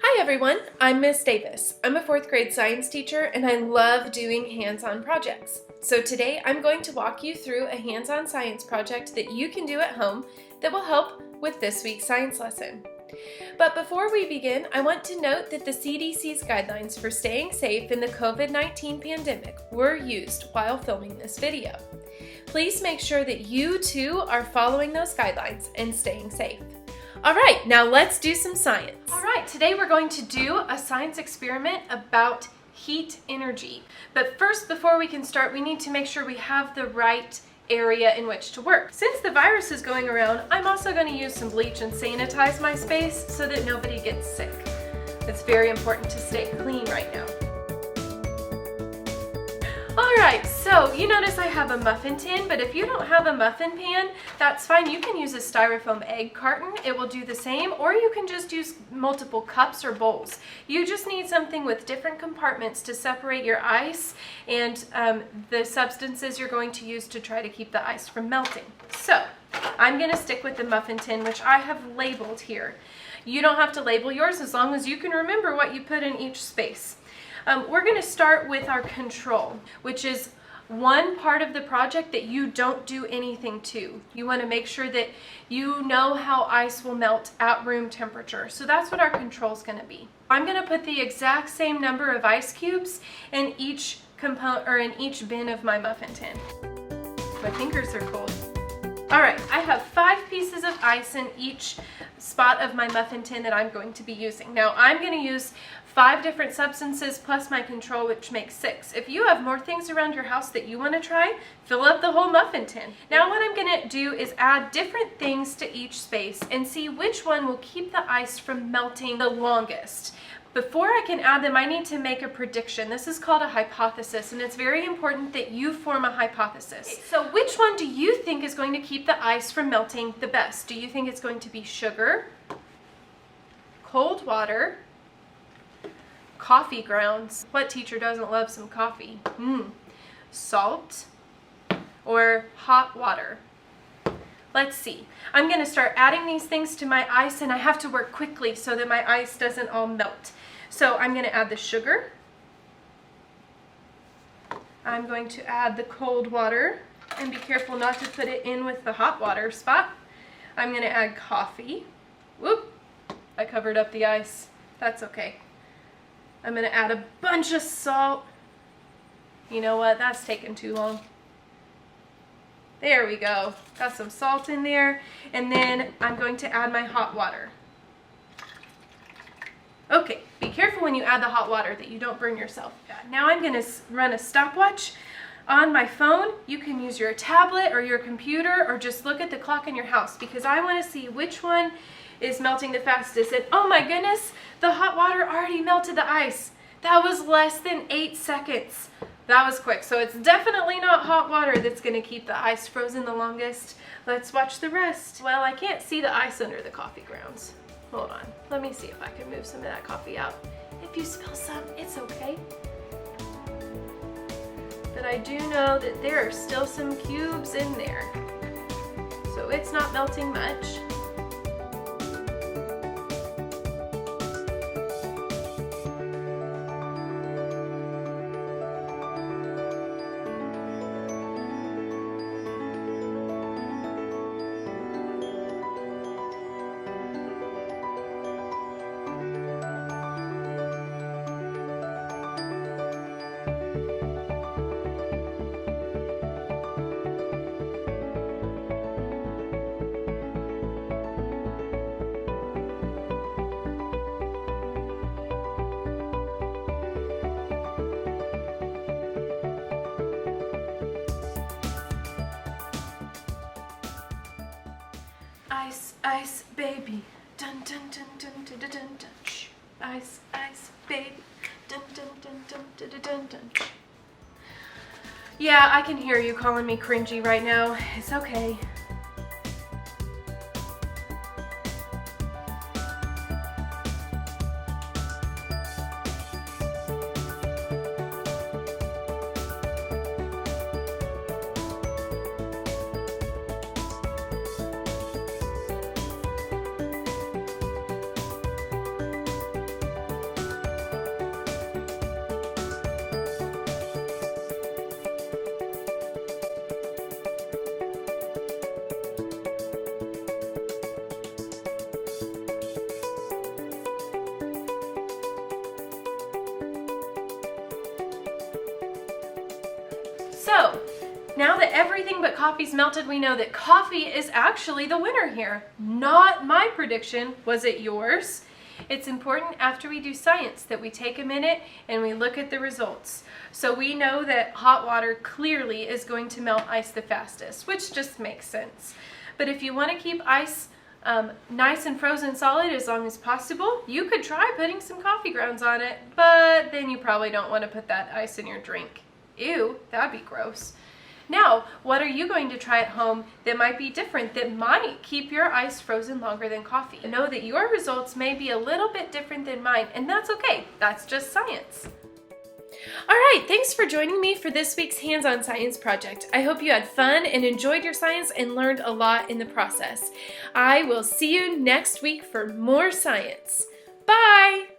Hi everyone, I'm Miss Davis. I'm a 4th grade science teacher and I love doing hands-on projects. So today I'm going to walk you through a hands-on science project that you can do at home that will help with this week's science lesson. But before we begin, I want to note that the CDC's guidelines for staying safe in the COVID-19 pandemic were used while filming this video. Please make sure that you too are following those guidelines and staying safe. All right, now let's do some science. All right, today we're going to do a science experiment about heat energy. But first, before we can start, we need to make sure we have the right area in which to work. Since the virus is going around, I'm also going to use some bleach and sanitize my space so that nobody gets sick. It's very important to stay clean right now. Alright, so you notice I have a muffin tin, but if you don't have a muffin pan, that's fine. You can use a styrofoam egg carton. It will do the same, or you can just use multiple cups or bowls. You just need something with different compartments to separate your ice and the substances you're going to use to try to keep the ice from melting. So, I'm going to stick with the muffin tin, which I have labeled here. You don't have to label yours as long as you can remember what you put in each space. We're going to start with our control, which is one part of the project that you don't do anything to. You want to make sure that you know how ice will melt at room temperature. So that's what our control is going to be. I'm going to put the exact same number of ice cubes in each component or in each bin of my muffin tin. My fingers are cold. All right, I have 5 pieces of ice in each spot of my muffin tin that I'm going to be using. Now I'm going to use 5 different substances plus my control, which makes 6. If you have more things around your house that you want to try, fill up the whole muffin tin. Now what I'm going to do is add different things to each space and see which one will keep the ice from melting the longest. Before I can add them, I need to make a prediction. This is called a hypothesis, and it's very important that you form a hypothesis. So which one do you think is going to keep the ice from melting the best? Do you think it's going to be sugar, cold water, coffee grounds? What teacher doesn't love some coffee? Salt, or hot water? Let's see. I'm going to start adding these things to my ice, and I have to work quickly so that my ice doesn't all melt. So I'm going to add the sugar. I'm going to add the cold water, and be careful not to put it in with the hot water spot. I'm going to add coffee. Whoop! I covered up the ice. That's okay. I'm going to add a bunch of salt. You know what? That's taking too long. There we go. Got some salt in there. And then I'm going to add my hot water. Okay, be careful when you add the hot water that you don't burn yourself. Now I'm going to run a stopwatch on my phone. You can use your tablet or your computer or just look at the clock in your house because I want to see which one is melting the fastest. And oh my goodness, the hot water already melted the ice. That was less than 8 seconds. That was quick. So it's definitely not hot water that's going to keep the ice frozen the longest. Let's watch the rest. Well, I can't see the ice under the coffee grounds. Hold on. Let me see if I can move some of that coffee out. If you spill some, it's okay. But I do know that there are still some cubes in there. So it's not melting much. Ice, ice, baby, dun dun dun dun dun dun dun dun. Shh. Ice, ice, baby, dun dun dun dun dun dun dun dun. Yeah, I can hear you calling me cringy right now. It's okay. Now that everything but coffee's melted, we know that coffee is actually the winner here. Not my prediction. Was it yours? It's important after we do science that we take a minute and we look at the results. So we know that hot water clearly is going to melt ice the fastest, which just makes sense. But if you want to keep ice nice and frozen solid as long as possible, you could try putting some coffee grounds on it, but then you probably don't want to put that ice in your drink. Ew, that'd be gross. Now, what are you going to try at home that might be different, that might keep your ice frozen longer than coffee? Know that your results may be a little bit different than mine, and that's okay. That's just science. All right, thanks for joining me for this week's Hands-On Science project. I hope you had fun and enjoyed your science and learned a lot in the process. I will see you next week for more science. Bye!